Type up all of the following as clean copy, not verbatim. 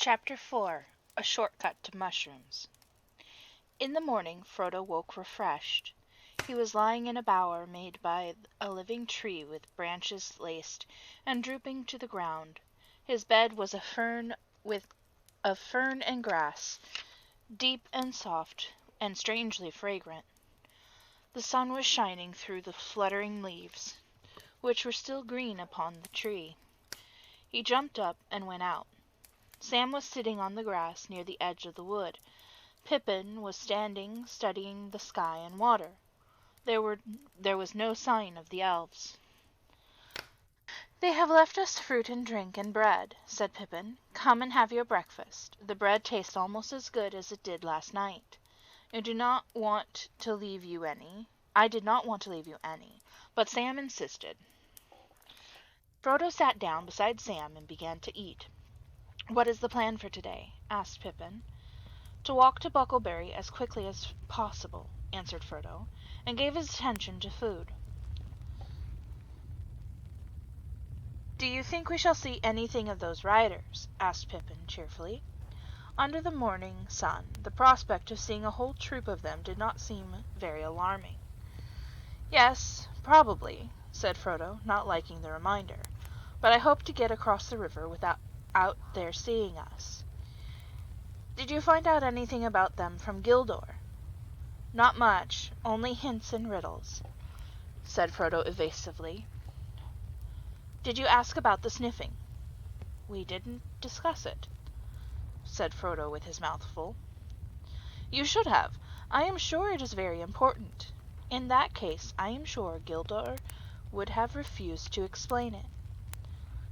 Chapter 4 A Shortcut to Mushrooms. In the morning Frodo woke refreshed. He was lying in a bower made by a living tree with branches laced and drooping to the ground. His bed was of fern and grass, deep and soft and strangely fragrant. The sun was shining through the fluttering leaves, which were still green upon the tree. He jumped up and went out. Sam was sitting on the grass near the edge of the wood. Pippin was standing studying the sky and water. There was no sign of the elves. "They have left us fruit and drink and bread," said Pippin. "Come and have your breakfast. The bread tastes almost as good as it did last night. I did not want to leave you any, but Sam insisted." Frodo sat down beside Sam and began to eat. "What is the plan for today?" asked Pippin. "To walk to Bucklebury as quickly as possible," answered Frodo, and gave his attention to food. "Do you think we shall see anything of those riders?" asked Pippin cheerfully. Under the morning sun, the prospect of seeing a whole troop of them did not seem very alarming. "Yes, probably," said Frodo, not liking the reminder, "but I hope to get across the river without their seeing us." "Did you find out anything about them from Gildor?" "Not much, only hints and riddles," said Frodo evasively. "Did you ask about the sniffing?" "We didn't discuss it," said Frodo with his mouth full. "You should have. I am sure it is very important. In that case I am sure Gildor would have refused to explain it,"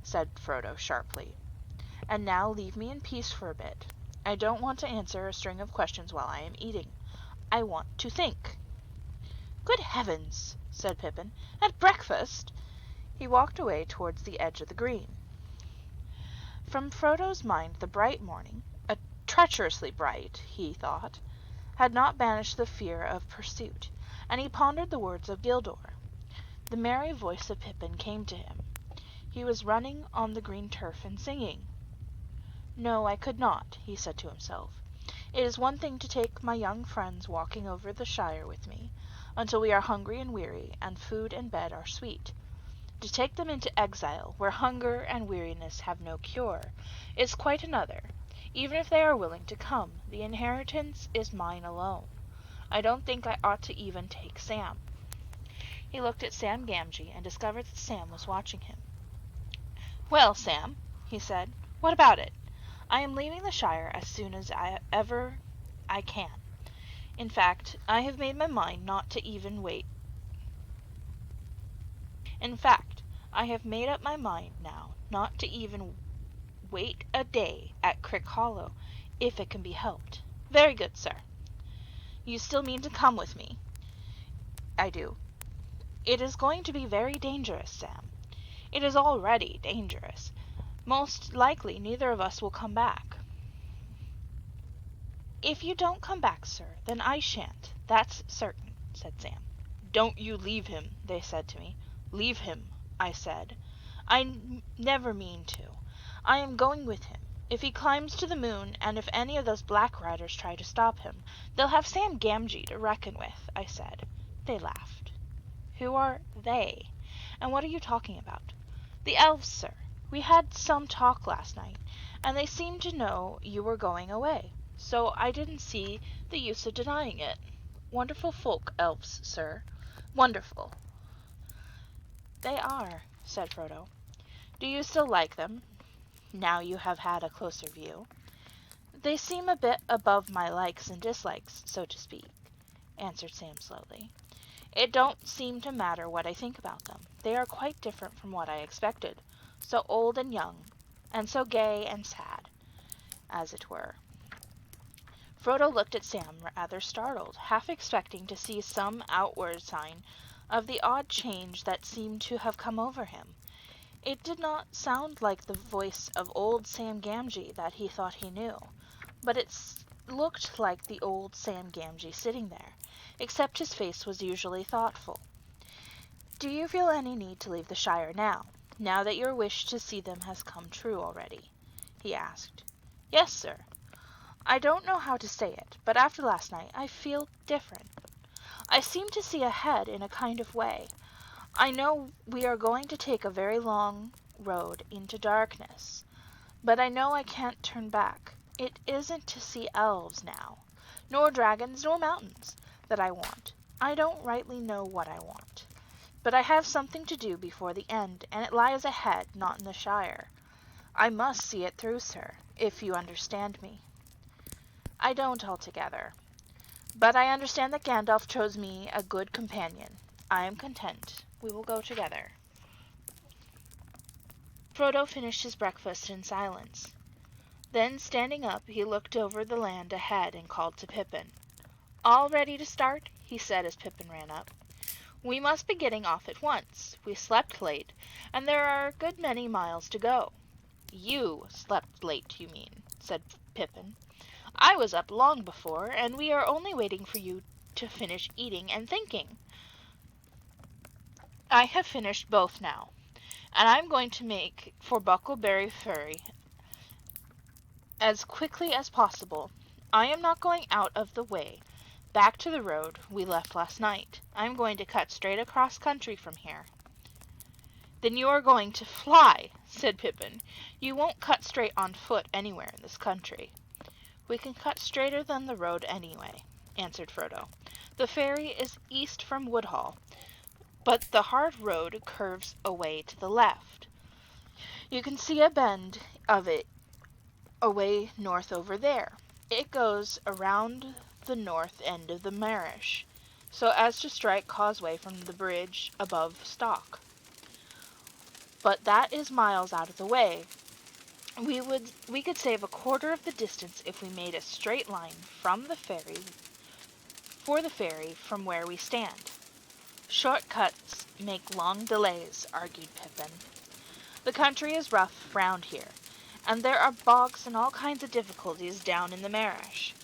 said Frodo sharply. "And now leave me in peace for a bit. I don't want to answer a string of questions while I am eating. I want to think." "Good heavens!" said Pippin. "At breakfast?" He walked away towards the edge of the green. From Frodo's mind the bright morning, treacherously bright, he thought, had not banished the fear of pursuit, and he pondered the words of Gildor. The merry voice of Pippin came to him. He was running on the green turf and singing. "No, I could not," he said to himself. "It is one thing to take my young friends walking over the Shire with me, until we are hungry and weary, and food and bed are sweet. To take them into exile, where hunger and weariness have no cure, is quite another. Even if they are willing to come, the inheritance is mine alone. I don't think I ought to even take Sam." He looked at Sam Gamgee and discovered that Sam was watching him. "Well, Sam," he said, "what about it? I am leaving the Shire as soon as ever I can. In fact, I have made up my mind not to even wait a day at Crick Hollow, if it can be helped." "Very good, sir." "You still mean to come with me?" "I do." "It is going to be very dangerous, Sam." "It is already dangerous. Most likely neither of us will come back." "If you don't come back, sir, then I shan't, that's certain," said Sam. "Don't you leave him," they said to me. "Leave him," I said. "I never mean to. I am going with him. If he climbs to the moon, and if any of those black riders try to stop him, they'll have Sam Gamgee to reckon with," I said. They laughed. "Who are they? And what are you talking about?" "The elves, sir. We had some talk last night, and they seemed to know you were going away, so I didn't see the use of denying it. Wonderful folk, elves, sir. Wonderful." "They are," said Frodo. "Do you still like them, now you have had a closer view?" "They seem a bit above my likes and dislikes, so to speak," answered Sam slowly. "It don't seem to matter what I think about them. They are quite different from what I expected. So old and young, and so gay and sad, as it were." Frodo looked at Sam rather startled, half expecting to see some outward sign of the odd change that seemed to have come over him. It did not sound like the voice of old Sam Gamgee that he thought he knew, but it looked like the old Sam Gamgee sitting there, except his face was usually thoughtful. "Do you feel any need to leave the Shire now that your wish to see them has come true already?" he asked. "Yes, sir. I don't know how to say it, but after last night I feel different. I seem to see ahead in a kind of way. I know we are going to take a very long road into darkness, but I know I can't turn back. It isn't to see elves now, nor dragons, nor mountains, that I want. I don't rightly know what I want. But I have something to do before the end, and it lies ahead, not in the Shire. I must see it through, sir, if you understand me." "I don't altogether. But I understand that Gandalf chose me a good companion. I am content. We will go together." Frodo finished his breakfast in silence. Then, standing up, he looked over the land ahead and called to Pippin. "All ready to start?" he said as Pippin ran up. "We must be getting off at once. We slept late, and there are a good many miles to go." "You slept late, you mean," said Pippin. "I was up long before, and we are only waiting for you to finish eating and thinking. I have finished both now, and I'm going to make for Buckleberry Ferry as quickly as possible. I am not going out of the way back to the road we left last night. I am going to cut straight across country from here." "Then you are going to fly," said Pippin. "You won't cut straight on foot anywhere in this country." "We can cut straighter than the road anyway," answered Frodo. "The ferry is east from Woodhall, but the hard road curves away to the left. You can see a bend of it away north over there. It goes around the north end of the marish, so as to strike Causeway from the bridge above Stock. But that is miles out of the way. We could save a quarter of the distance if we made a straight line from the ferry for the ferry from where we stand." "Short cuts make long delays," argued Pippin. "The country is rough round here, and there are bogs and all kinds of difficulties down in the marish.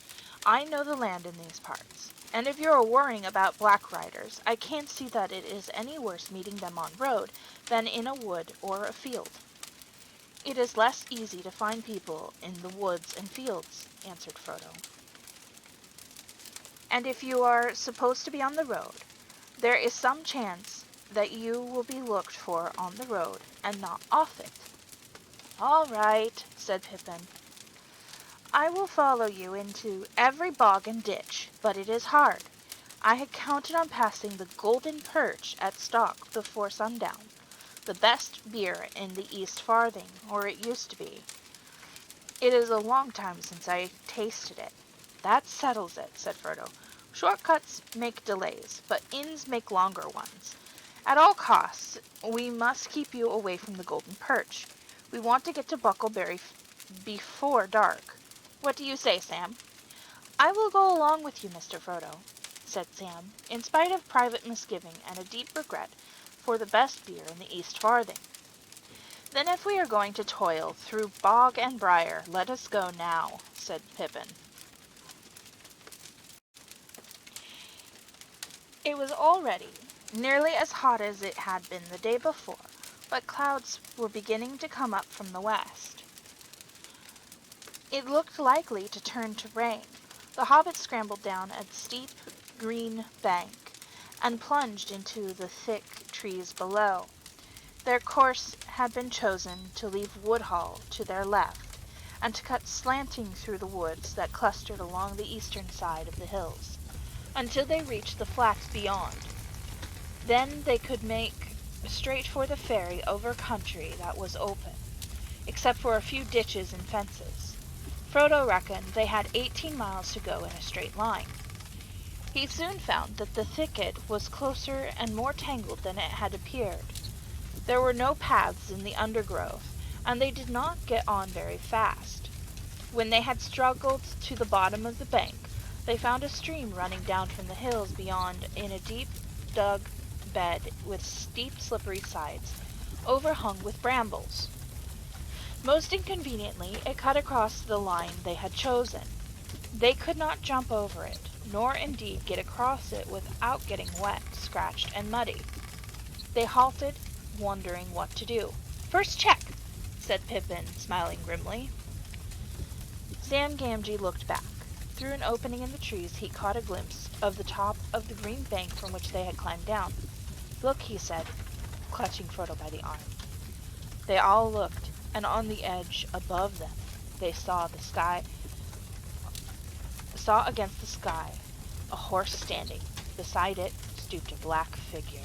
I know the land in these parts, and if you are worrying about black riders, I can't see that it is any worse meeting them on road than in a wood or a field." "It is less easy to find people in the woods and fields," answered Frodo. "And if you are supposed to be on the road, there is some chance that you will be looked for on the road and not off it." "All right," said Pippin. "I will follow you into every bog and ditch, but it is hard. I had counted on passing the Golden Perch at Stock before sundown, the best beer in the East Farthing, or it used to be. It is a long time since I tasted it." "That settles it," said Frodo. "Short cuts make delays, but inns make longer ones. At all costs, we must keep you away from the Golden Perch. We want to get to Buckleberry before dark. What do you say, Sam?" "I will go along with you, Mr. Frodo," said Sam, in spite of private misgiving and a deep regret for the best beer in the East Farthing. "Then if we are going to toil through bog and briar, let us go now," said Pippin. It was already nearly as hot as it had been the day before, but clouds were beginning to come up from the west. It looked likely to turn to rain. The hobbits scrambled down a steep green bank and plunged into the thick trees below. Their course had been chosen to leave Woodhall to their left, and to cut slanting through the woods that clustered along the eastern side of the hills, until they reached the flats beyond. Then they could make straight for the ferry over country that was open, except for a few ditches and fences. Frodo reckoned they had 18 miles to go in a straight line. He soon found that the thicket was closer and more tangled than it had appeared. There were no paths in the undergrowth, and they did not get on very fast. When they had struggled to the bottom of the bank, they found a stream running down from the hills beyond in a deep dug bed with steep slippery sides, overhung with brambles. Most inconveniently, it cut across the line they had chosen. They could not jump over it, nor indeed get across it without getting wet, scratched, and muddy. They halted, wondering what to do. "First check," said Pippin, smiling grimly. Sam Gamgee looked back. Through an opening in the trees he caught a glimpse of the top of the green bank from which they had climbed down. "Look," he said, clutching Frodo by the arm. They all looked, and on the edge above them they saw against the sky a horse standing. Beside it stooped a black figure.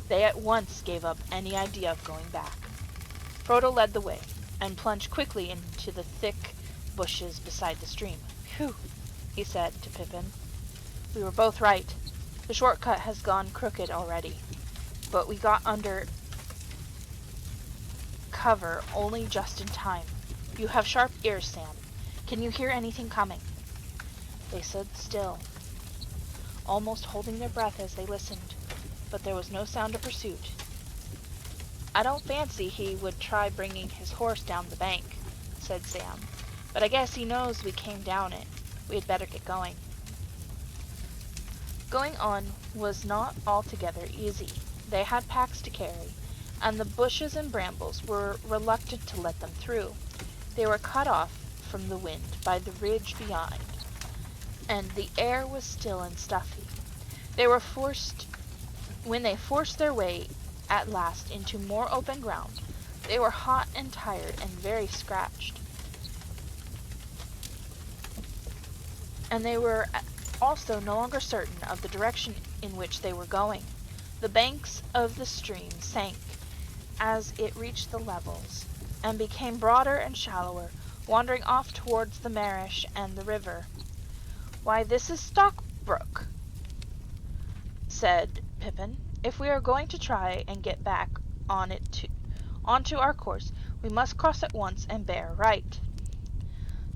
They at once gave up any idea of going back. Frodo led the way, and plunged quickly into the thick bushes beside the stream. "Phew," he said to Pippin. "We were both right. The shortcut has gone crooked already, but we got under cover only just in time. You have sharp ears, Sam. Can you hear anything coming?" They stood still, almost holding their breath as they listened, but there was no sound of pursuit. "I don't fancy he would try bringing his horse down the bank," said Sam, "but I guess he knows we came down it. We had better get going." Going on was not altogether easy. They had packs to carry, and the bushes and brambles were reluctant to let them through. They were cut off from the wind by the ridge beyond, and the air was still and stuffy. When they forced their way at last into more open ground, they were hot and tired and very scratched. And they were also no longer certain of the direction in which they were going. The banks of the stream sank as it reached the levels, and became broader and shallower, wandering off towards the Marish and the river. "Why, this is Stockbrook," said Pippin. "If we are going to try and get back onto our course, we must cross at once and bear right."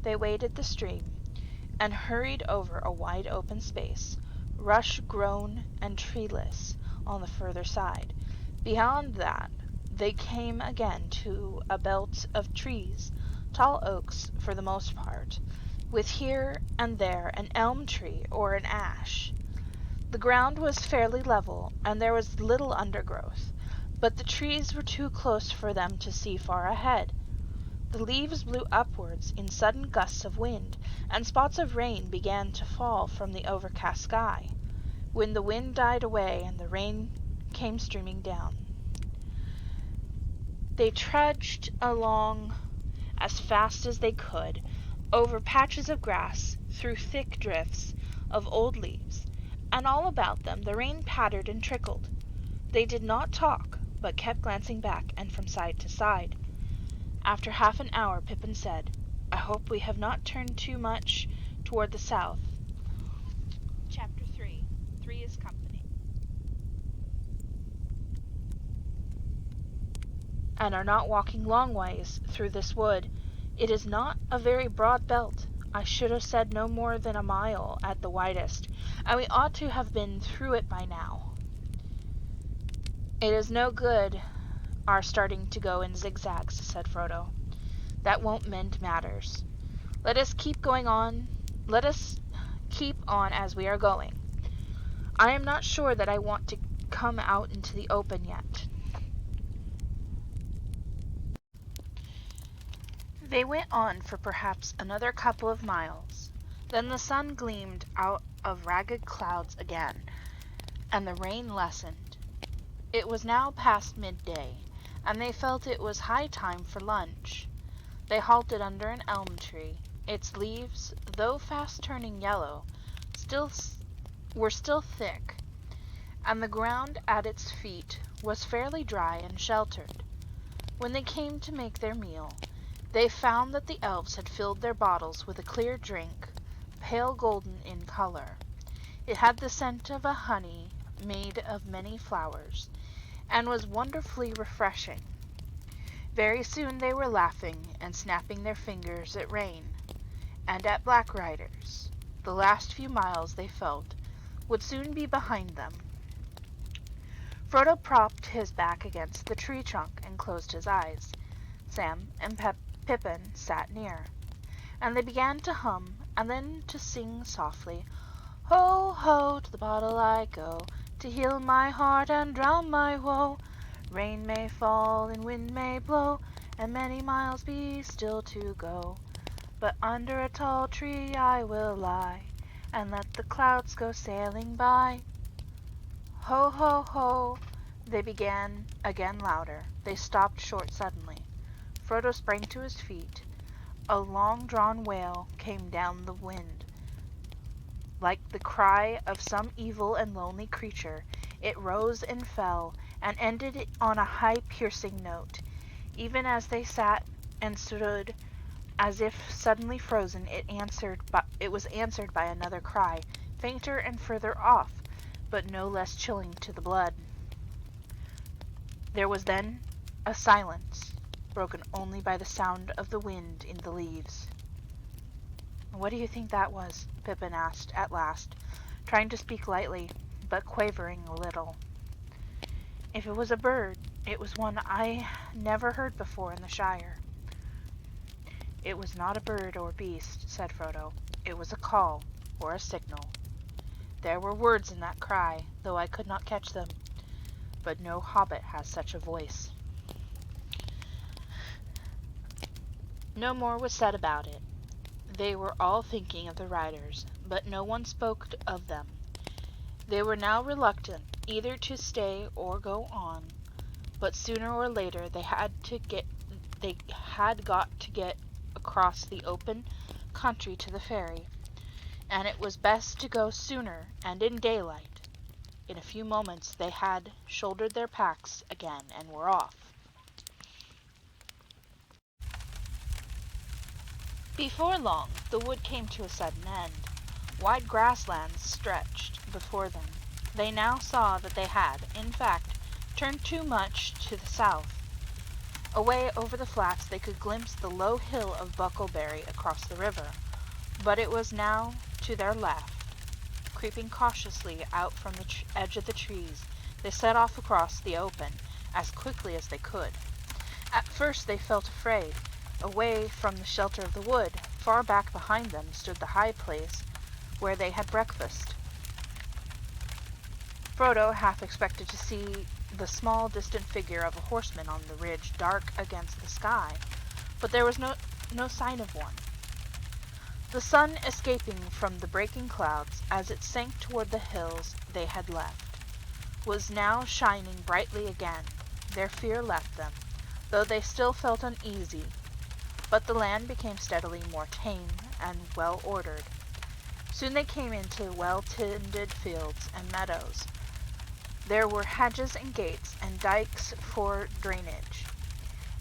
They waded the stream, and hurried over a wide open space, rush-grown and treeless on the further side. Beyond that they came again to a belt of trees, tall oaks for the most part, with here and there an elm tree or an ash. The ground was fairly level, and there was little undergrowth, but the trees were too close for them to see far ahead. The leaves blew upwards in sudden gusts of wind, and spots of rain began to fall from the overcast sky, when the wind died away and the rain came streaming down. They trudged along as fast as they could, over patches of grass, through thick drifts of old leaves, and all about them the rain pattered and trickled. They did not talk, but kept glancing back and from side to side. After half an hour Pippin said, "I hope we have not turned too much toward the south." Chapter 3. 3 is company. "And are not walking long ways through this wood. It is not a very broad belt. I should have said no more than a mile at the widest, and we ought to have been through it by now. It is no good our starting to go in zigzags," said Frodo. "That won't mend matters. Let us keep on as we are going. I am not sure that I want to come out into the open yet." They went on for perhaps another couple of miles. Then the sun gleamed out of ragged clouds again, and the rain lessened. It was now past midday, and they felt it was high time for lunch. They halted under an elm tree. Its leaves, though fast turning yellow, were still thick, and the ground at its feet was fairly dry and sheltered. When they came to make their meal, they found that the elves had filled their bottles with a clear drink, pale golden in color. It had the scent of a honey made of many flowers, and was wonderfully refreshing. Very soon they were laughing and snapping their fingers at rain, and at black riders. The last few miles, they felt, would soon be behind them. Frodo propped his back against the tree trunk and closed his eyes. Sam and Pippin sat near, and they began to hum and then to sing softly, "Ho, ho, to the bottle I go, to heal my heart and drown my woe. Rain may fall and wind may blow, and many miles be still to go. But under a tall tree I will lie, and let the clouds go sailing by. Ho, ho, ho! They began again louder. They stopped short suddenly. Frodo sprang to his feet. A long-drawn wail came down the wind. Like the cry of some evil and lonely creature, it rose and fell, and ended on a high piercing note. Even as they sat and stood as if suddenly frozen, it was answered by another cry, fainter and further off, but no less chilling to the blood. There was then a silence, broken only by the sound of the wind in the leaves. "What do you think that was?" Pippin asked at last, trying to speak lightly, but quavering a little. "If it was a bird, it was one I never heard before in the Shire." "It was not a bird or beast," said Frodo. "It was a call, or a signal. There were words in that cry, though I could not catch them. But no hobbit has such a voice." No more was said about it. They were all thinking of the riders, but no one spoke of them. They were now reluctant either to stay or go on, but sooner or later they had got to get across the open country to the ferry, and it was best to go sooner and in daylight. In a few moments they had shouldered their packs again and were off. Before long the wood came to a sudden end. Wide grasslands stretched before them. They now saw that they had, in fact, turned too much to the south. Away over the flats they could glimpse the low hill of Buckleberry across the river, but it was now to their left. Creeping cautiously out from the edge of the trees, they set off across the open as quickly as they could. At first they felt afraid. Away from the shelter of the wood, far back behind them, stood the high place where they had breakfast. Frodo half expected to see the small distant figure of a horseman on the ridge dark against the sky, but there was no sign of one. The sun, escaping from the breaking clouds as it sank toward the hills they had left, was now shining brightly again. Their fear left them, though they still felt uneasy, but the land became steadily more tame and well-ordered. Soon they came into well-tended fields and meadows. There were hedges and gates and dikes for drainage.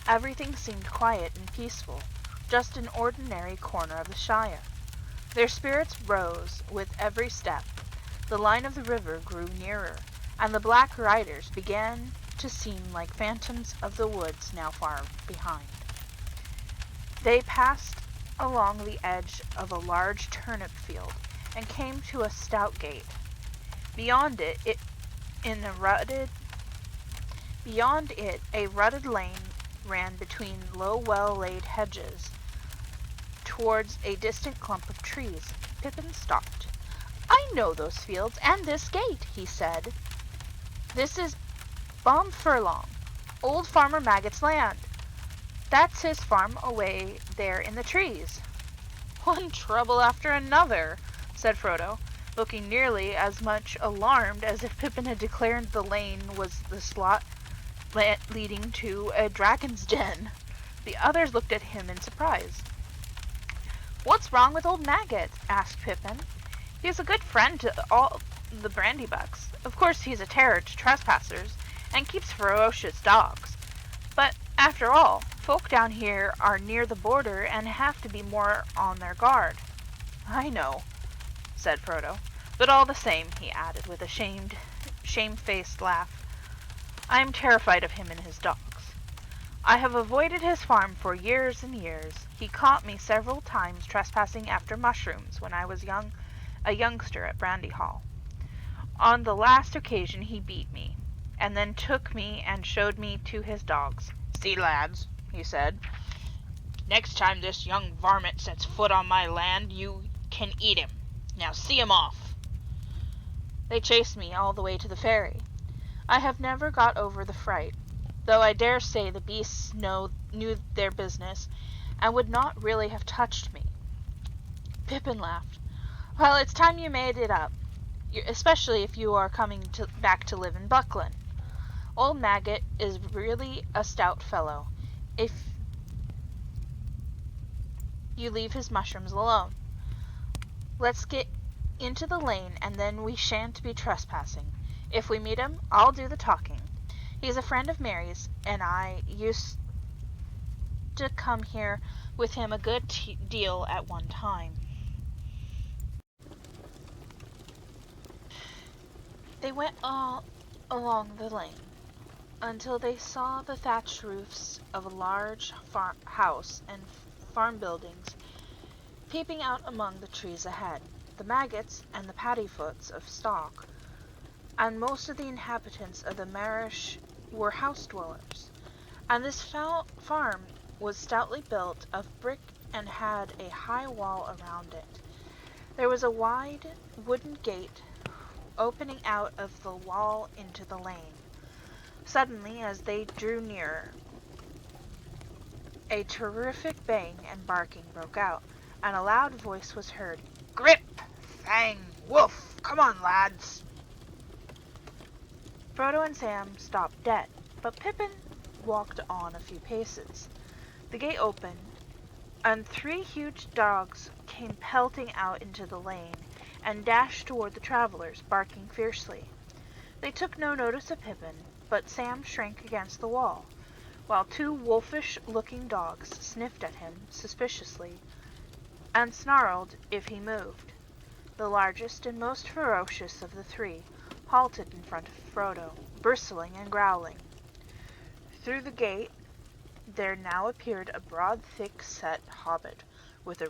Everything seemed quiet and peaceful, just an ordinary corner of the Shire. Their spirits rose with every step. The line of the river grew nearer, and the black riders began to seem like phantoms of the woods now far behind. They passed along the edge of a large turnip field and came to a stout gate. Beyond it, a rutted lane ran between low, well-laid hedges towards a distant clump of trees. Pippin stopped. "I know those fields and this gate," he said. "This is Bomfurlong, old Farmer Maggot's land. That's his farm away there in the trees." "One trouble after another," said Frodo, looking nearly as much alarmed as if Pippin had declared the lane was the slot leading to a dragon's den. The others looked at him in surprise. "What's wrong with old Maggot?" asked Pippin. "He is a good friend to all the Brandybucks. Of course he's a terror to trespassers, and keeps ferocious dogs. But, after all, folk down here are near the border and have to be more on their guard." "I know," said Frodo. "But all the same," he added with a shamefaced laugh, "I am terrified of him and his dogs. I have avoided his farm for years and years. He caught me several times trespassing after mushrooms when I was a youngster at Brandy Hall. On the last occasion he beat me, and then took me and showed me to his dogs. 'See, lads,' he said, 'next time this young varmint sets foot on my land, you can eat him. Now see him off.' They chased me all the way to the ferry. I have never got over the fright, though I dare say the beasts knew their business, and would not really have touched me. Pippin laughed. Well, it's time you made it up, especially if you are coming back to live in Buckland. Old Maggot is really a stout fellow, if you leave his mushrooms alone. Let's get into the lane, and then we shan't be trespassing. If we meet him, I'll do the talking. He's a friend of Mary's, and I used to come here with him a good deal at one time. They went all along the lane until they saw the thatched roofs of a large house and farm buildings peeping out among the trees ahead. The maggots and the paddyfoots of stock, and most of the inhabitants of the marish were house dwellers, and this farm was stoutly built of brick and had a high wall around it. There was a wide wooden gate opening out of the wall into the lane. Suddenly, as they drew nearer, a terrific baying and barking broke out, and a loud voice was heard. "Grip! Fang! Wolf! Come on, lads!" Frodo and Sam stopped dead, but Pippin walked on a few paces. The gate opened, and 3 huge dogs came pelting out into the lane and dashed toward the travelers, barking fiercely. They took no notice of Pippin, but Sam shrank against the wall, while 2 wolfish-looking dogs sniffed at him suspiciously and snarled if he moved. The largest and most ferocious of the 3 halted in front of Frodo, bristling and growling. Through the gate there now appeared a broad, thick-set hobbit with a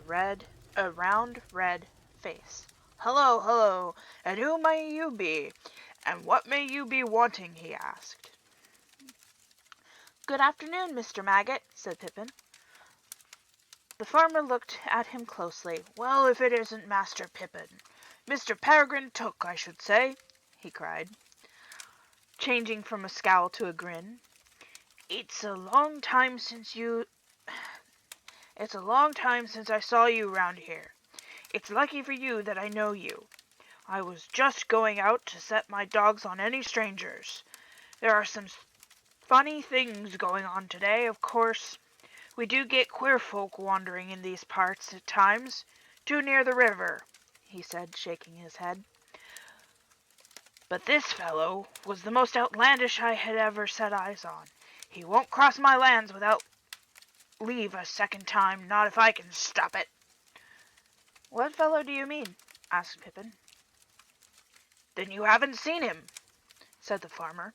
round red face. "Hello, hello, and who may you be, and what may you be wanting?" he asked. "Good afternoon, Mr. Maggot," said Pippin. The farmer looked at him closely. "Well, if it isn't Master Pippin! Mr. Peregrine Took, I should say," he cried, changing from a scowl to a grin. It's a long time since I saw you round here. It's lucky for you that I know you. I was just going out to set my dogs on any strangers. There are some funny things going on today, of course. We do get queer folk wandering in these parts at times, too near the river," he said, shaking his head. "But this fellow was the most outlandish I had ever set eyes on. He won't cross my lands without leave a second time, not if I can stop it." "What fellow do you mean?" asked Pippin. "Then you haven't seen him," said the farmer.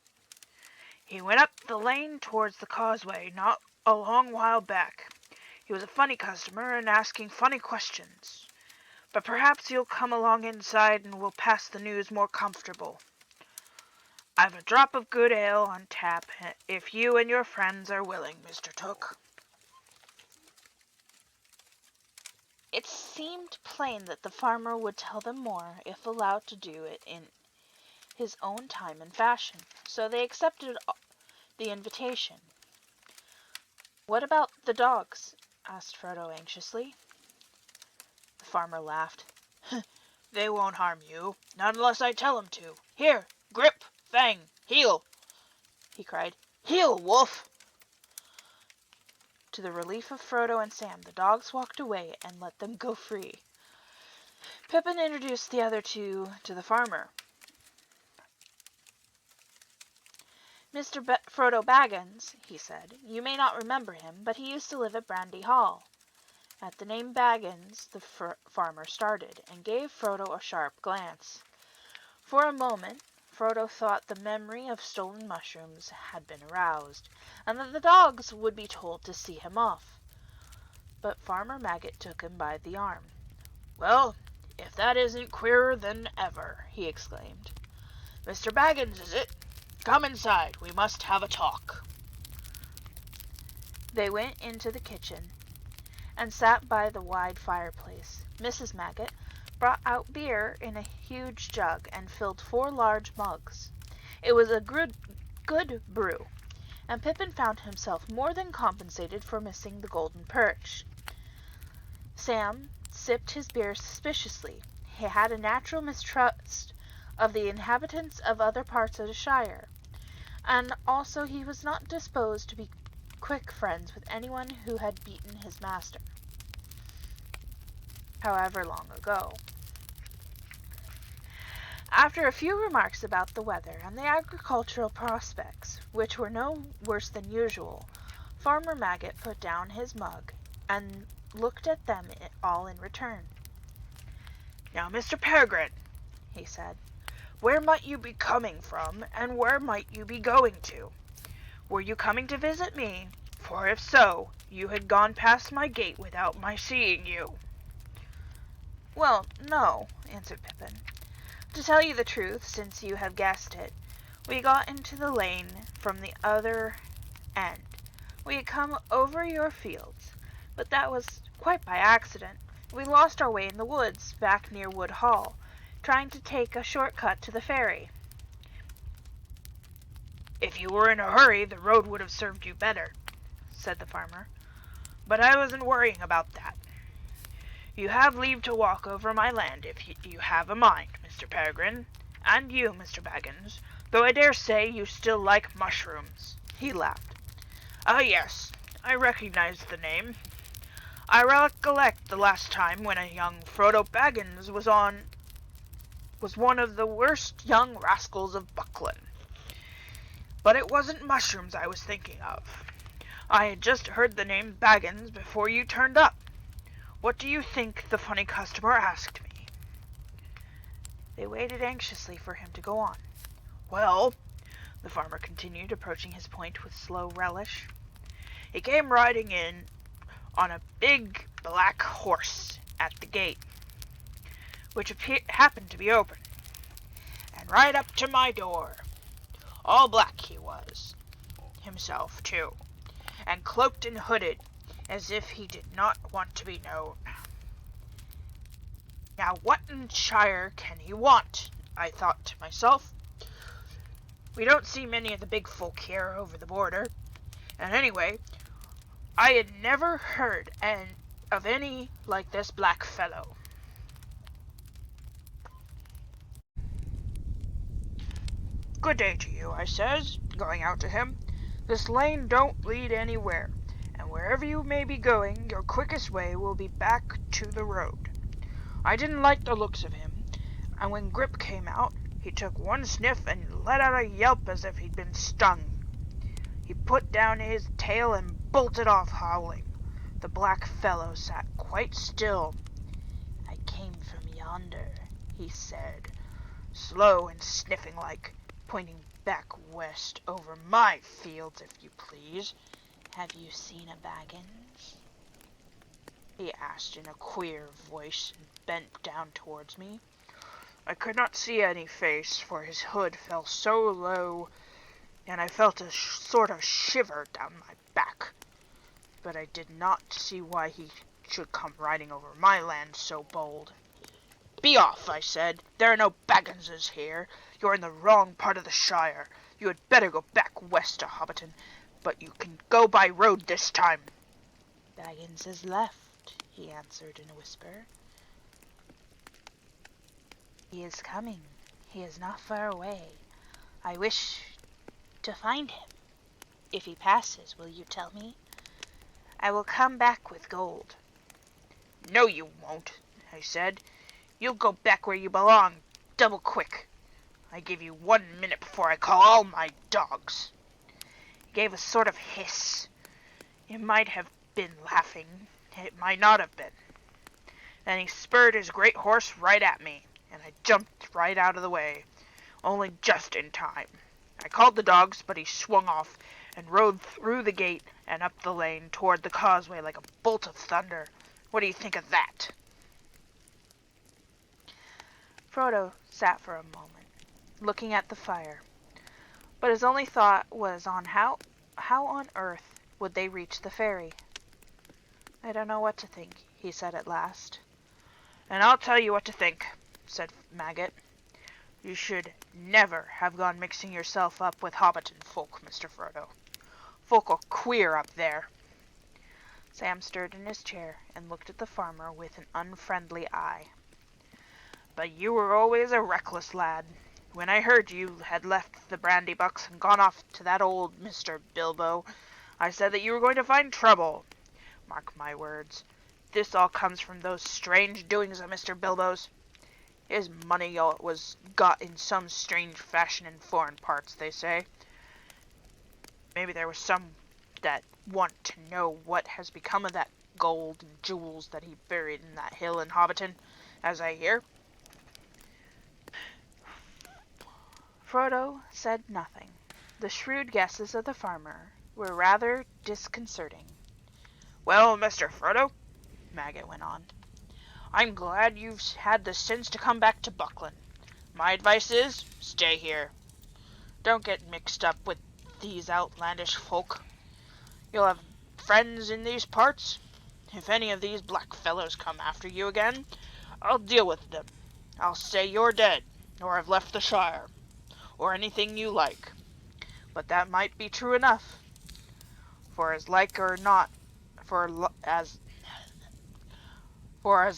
"He went up the lane towards the causeway not a long while back. He was a funny customer and asking funny questions. But perhaps you'll come along inside and we'll pass the news more comfortable. I've a drop of good ale on tap, if you and your friends are willing, Mr. Took." It seemed plain that the farmer would tell them more if allowed to do it in his own time and fashion, so they accepted the invitation. "What about the dogs?" asked Frodo anxiously. The farmer laughed. "They won't harm you, not unless I tell them to. Here, Grip! Fang! Heel!" he cried. "Heel, Wolf!" To the relief of Frodo and Sam, the dogs walked away and let them go free. Pippin introduced the other 2 to the farmer. "Mr. Frodo Baggins," he said. "You may not remember him, but he used to live at Brandy Hall." At the name Baggins, the farmer started, and gave Frodo a sharp glance. For a moment Frodo thought the memory of stolen mushrooms had been aroused, and that the dogs would be told to see him off. But Farmer Maggot took him by the arm. "Well, if that isn't queerer than ever!" he exclaimed. "Mr. Baggins, is it? Come inside. We must have a talk." They went into the kitchen and sat by the wide fireplace. Mrs. Maggot brought out beer in a huge jug and filled 4 large mugs. It was a good brew, and Pippin found himself more than compensated for missing the golden perch. Sam sipped his beer suspiciously. He had a natural mistrust of the inhabitants of other parts of the Shire, and also he was not disposed to be quick friends with anyone who had beaten his master, however long ago. After a few remarks about the weather and the agricultural prospects, which were no worse than usual, Farmer Maggot put down his mug and looked at them all in return. "Now, Mr. Peregrine," he said, "where might you be coming from, and where might you be going to? Were you coming to visit me? For if so, you had gone past my gate without my seeing you." "Well, no," answered Pippin. "To tell you the truth, since you have guessed it, we got into the lane from the other end. We had come over your fields, but that was quite by accident. We lost our way in the woods, back near Wood Hall, trying to take a short cut to the ferry." "If you were in a hurry, the road would have served you better," said the farmer. "But I wasn't worrying about that. You have leave to walk over my land if you have a mind, Mr. Peregrine, and you, Mr. Baggins, though I dare say you still like mushrooms." He laughed. "Ah, yes, I recognize the name. I recollect the last time when a young Frodo Baggins was one of the worst young rascals of Buckland. But it wasn't mushrooms I was thinking of. I had just heard the name Baggins before you turned up. What do you think the funny customer asked me?" They waited anxiously for him to go on. "Well," the farmer continued, approaching his point with slow relish, "he came riding in on a big black horse at the gate, which happened to be open, and right up to my door. All black he was, himself too, and cloaked and hooded, as if he did not want to be known. Now what in Shire can he want? I thought to myself. We don't see many of the big folk here over the border, and anyway, I had never heard of any like this black fellow. Good day to you, I says, going out to him. This lane don't lead anywhere, and wherever you may be going, your quickest way will be back to the road. I didn't like the looks of him, and when Grip came out, he took one sniff and let out a yelp as if he'd been stung. He put down his tail and bolted off howling. The black fellow sat quite still. I came from yonder, he said, slow and sniffing like, pointing back west over my fields, if you please. Have you seen a Baggins? He asked in a queer voice and bent down towards me. I could not see any face, for his hood fell so low, and I felt a sort of shiver down my back. But I did not see why he should come riding over my land so bold. Be off, I said. There are no Bagginses here. You're in the wrong part of the Shire. You had better go back west to Hobbiton, but you can go by road this time. Baggins has left, he answered in a whisper. He is coming. He is not far away. I wish to find him. If he passes, will you tell me? I will come back with gold. No, you won't, I said. You'll go back where you belong, double quick. I give you 1 minute before I call all my dogs. He gave a sort of hiss. It might have been laughing. It might not have been. Then he spurred his great horse right at me, and I jumped right out of the way, only just in time. I called the dogs, but he swung off and rode through the gate and up the lane toward the causeway like a bolt of thunder. What do you think of that? Frodo sat for a moment, looking at the fire, but his only thought was on how on earth would they reach the ferry. I don't know what to think, he said at last. And I'll tell you what to think, said Maggot. You should never have gone mixing yourself up with Hobbiton folk, Mr. Frodo. Folk are queer up there. Sam stirred in his chair and looked at the farmer with an unfriendly eye. But you were always a reckless lad. When I heard you had left the Brandybucks and gone off to that old Mr. Bilbo, I said that you were going to find trouble. Mark my words, this all comes from those strange doings of Mr. Bilbo's. His money was got in some strange fashion in foreign parts, they say. Maybe there was some that want to know what has become of that gold and jewels that he buried in that hill in Hobbiton, as I hear. Frodo said nothing. The shrewd guesses of the farmer were rather disconcerting. Well, Mr. Frodo, Maggot went on, I'm glad you've had the sense to come back to Buckland. My advice is, stay here. Don't get mixed up with these outlandish folk. You'll have friends in these parts. If any of these black fellows come after you again, I'll deal with them. I'll say you're dead, or have left the Shire, or anything you like. But that might be true enough. For as like or not, for as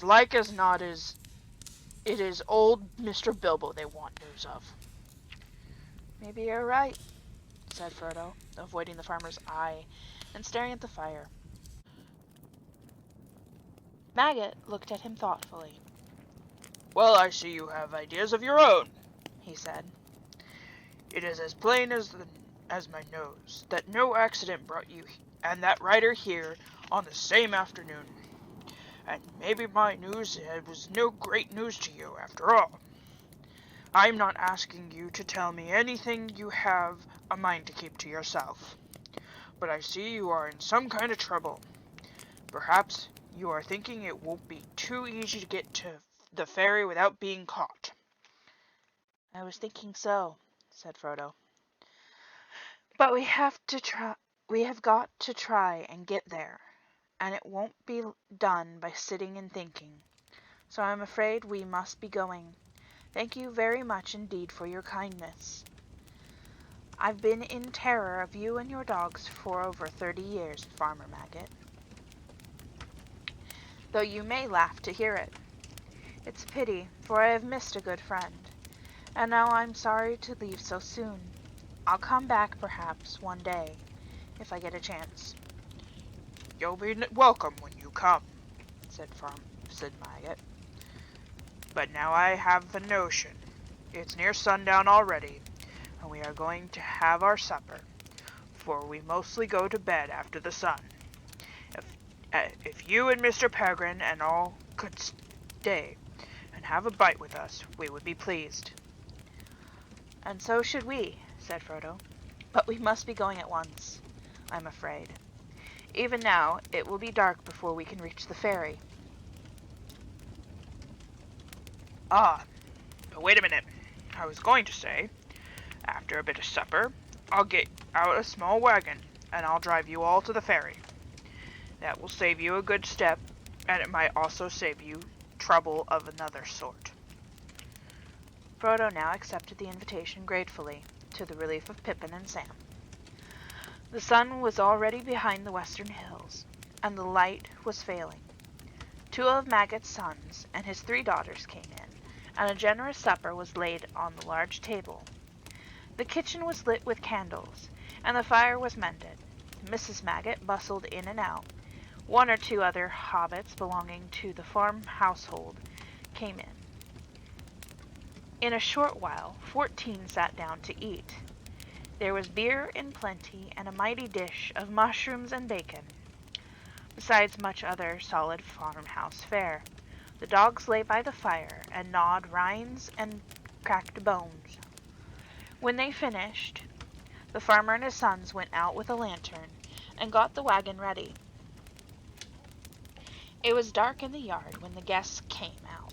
like as not is it is old Mr. Bilbo they want news of. Maybe you're right, said Frodo, avoiding the farmer's eye and staring at the fire. Maggot looked at him thoughtfully. Well, I see you have ideas of your own, he said. It is as plain as my nose that no accident brought you and that rider here on the same afternoon. And maybe my news was no great news to you, after all. I'm not asking you to tell me anything you have a mind to keep to yourself. But I see you are in some kind of trouble. Perhaps you are thinking it won't be too easy to get to the ferry without being caught. I was thinking so, said Frodo. But we have got to try and get there, and it won't be done by sitting and thinking. So I'm afraid we must be going. Thank you very much indeed for your kindness. I've been in terror of you and your dogs for over 30 years, Farmer Maggot. Though you may laugh to hear it. It's a pity, for I have missed a good friend, and now I'm sorry to leave so soon. I'll come back perhaps one day, if I get a chance. You'll be welcome when you come, said Maggot. But now I have a notion. It's near sundown already, and we are going to have our supper, for we mostly go to bed after the sun. If you and Mr. Peregrine and all could stay and have a bite with us, we would be pleased. And so should we, said Frodo. But we must be going at once, I'm afraid. Even now, it will be dark before we can reach the ferry. Ah, but wait a minute. I was going to say, after a bit of supper, I'll get out a small wagon, and I'll drive you all to the ferry. That will save you a good step, and it might also save you trouble of another sort. Frodo now accepted the invitation gratefully, to the relief of Pippin and Sam. The sun was already behind the western hills, and the light was failing. 2 of Maggot's sons and his 3 daughters came in, and a generous supper was laid on the large table. The kitchen was lit with candles, and the fire was mended. Mrs. Maggot bustled in and out. 1 or 2 other hobbits belonging to the farm household came in. In a short while 14 sat down to eat. There was beer in plenty, and a mighty dish of mushrooms and bacon, besides much other solid farmhouse fare. The dogs lay by the fire, and gnawed rinds and cracked bones. When they finished, the farmer and his sons went out with a lantern, and got the wagon ready. It was dark in the yard when the guests came out.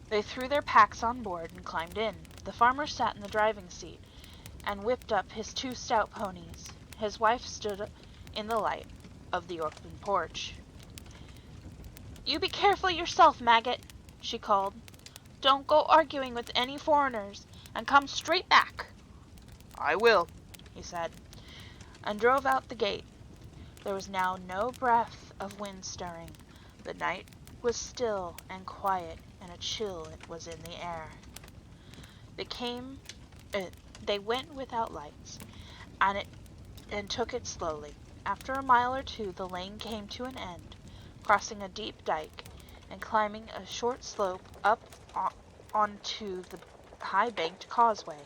They threw their packs on board and climbed in. The farmer sat in the driving seat, and whipped up his 2 stout ponies. His wife stood in the light of the open porch. "You be careful yourself, Maggot," she called. "Don't go arguing with any foreigners, and come straight back." "I will," he said, and drove out the gate. There was now no breath of wind stirring. The night was still and quiet, and a chill was in the air. They came, uh, they went without lights, and took it slowly. After a mile or two the lane came to an end, crossing a deep dike, and climbing a short slope up onto the high-banked causeway.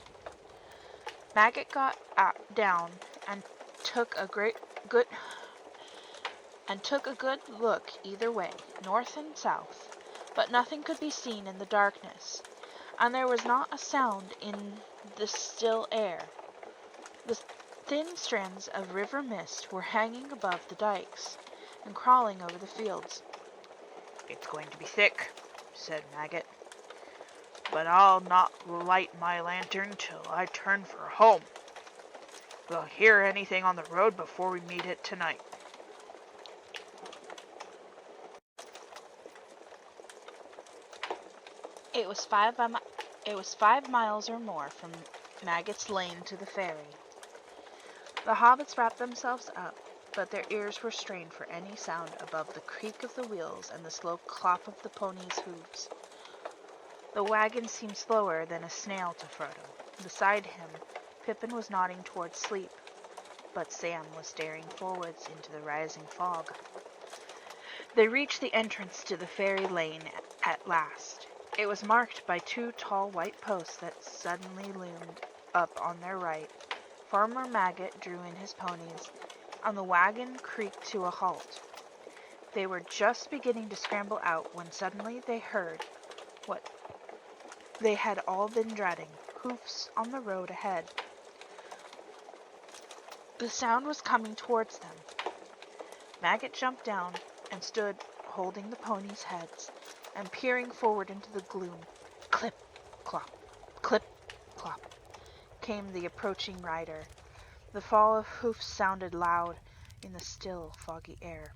Maggot got down and took a good look either way, north and south, but nothing could be seen in the darkness, and there was not a sound in the still air. The thin strands of river mist were hanging above the dikes and crawling over the fields. "It's going to be thick," said Maggot, "but I'll not light my lantern till I turn for home. We'll hear anything on the road before we meet it tonight." It was 5 miles or more from Maggot's Lane to the ferry. The hobbits wrapped themselves up, but their ears were strained for any sound above the creak of the wheels and the slow clop of the ponies' hoofs. The wagon seemed slower than a snail to Frodo. Beside him, Pippin was nodding towards sleep, but Sam was staring forwards into the rising fog. They reached the entrance to the ferry lane at last. It was marked by two tall white posts that suddenly loomed up on their right. Farmer Maggot drew in his ponies, and the wagon creaked to a halt. They were just beginning to scramble out when suddenly they heard what they had all been dreading, hoofs on the road ahead. The sound was coming towards them. Maggot jumped down and stood holding the ponies' heads and peering forward into the gloom. Clip, clop, clip, clop, came the approaching rider. The fall of hoofs sounded loud in the still, foggy air.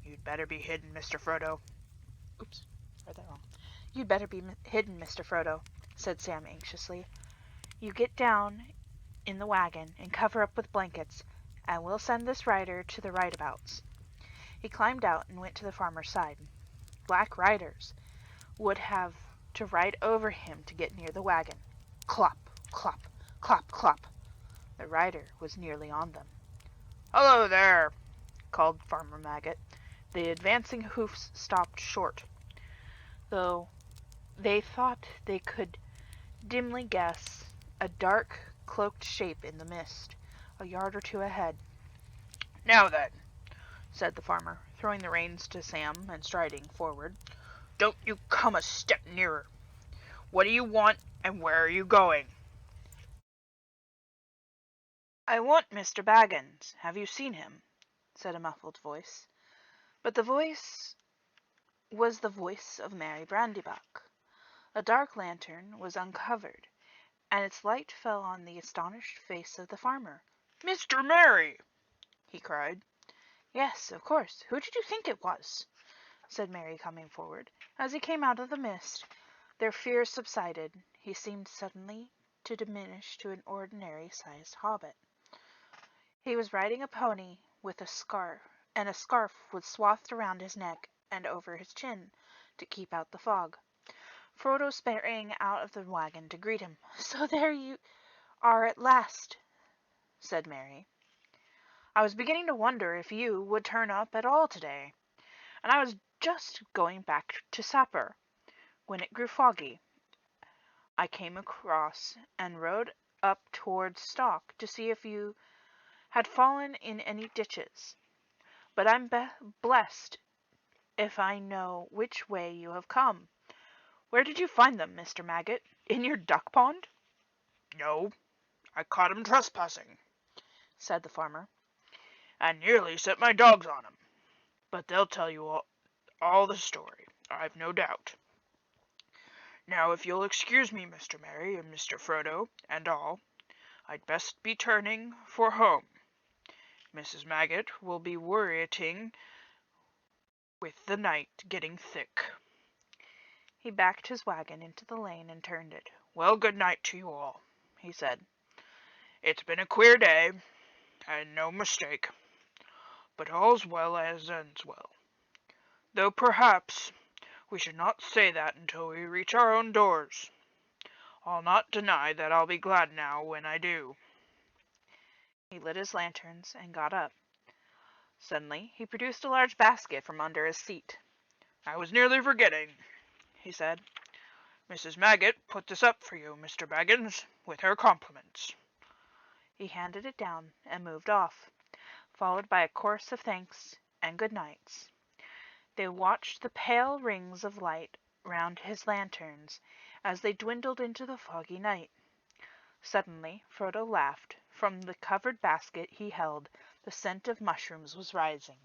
"You'd better be hidden, Mr. Frodo." Oops, read that wrong. You'd better be hidden, Mr. Frodo, said Sam anxiously. You get down in the wagon and cover up with blankets, and we'll send this rider to the rightabouts. He climbed out and went to the farmer's side. Black riders would have to ride over him to get near the wagon. Clop, clop, clop, clop. The rider was nearly on them. "Hello there!" called Farmer Maggot. The advancing hoofs stopped short, though they thought they could dimly guess a dark, cloaked shape in the mist, a yard or two ahead. "Now then," said the farmer, throwing the reins to Sam and striding forward, "don't you come a step nearer. What do you want, and where are you going?" I want Mr. Baggins. Have you seen him? Said a muffled voice. But the voice was the voice of Mary Brandybuck. A dark lantern was uncovered, and its light fell on the astonished face of the farmer. "Mr. Merry!" he cried. Yes, of course. Who did you think it was? Said Mary, coming forward. As he came out of the mist, their fears subsided. He seemed suddenly to diminish to an ordinary-sized hobbit. He was riding a pony with a scarf was swathed around his neck and over his chin to keep out the fog. Frodo sprang out of the wagon to greet him. So there you are at last, said Mary. I was beginning to wonder if you would turn up at all today, and I was just going back to supper when it grew foggy. I came across and rode up towards Stock to see if you had fallen in any ditches. But I'm blessed if I know which way you have come. Where did you find them, Mr. Maggot? In your duck pond? "No, I caught 'em trespassing," said the farmer. "and nearly set my dogs on 'em. But they'll tell you all the story, I've no doubt. Now, if you'll excuse me, Mr. Merry and Mr. Frodo, and all, I'd best be turning for home. Mrs. Maggot will be worrying with the night getting thick." He backed his wagon into the lane and turned it. "Well, good night to you all," he said. "It's been a queer day, and no mistake. but all's well as ends well. Though perhaps we should not say that until we reach our own doors. I'll not deny that I'll be glad now when I do." He lit his lanterns and got up. Suddenly he produced a large basket from under his seat. "I was nearly forgetting," he said. "Mrs. Maggot put this up for you, Mr. Baggins, with her compliments." He handed it down and moved off, followed by a chorus of thanks and good nights. They watched the pale rings of light round his lanterns as they dwindled into the foggy night. Suddenly Frodo laughed. From the covered basket he held the scent of mushrooms was rising.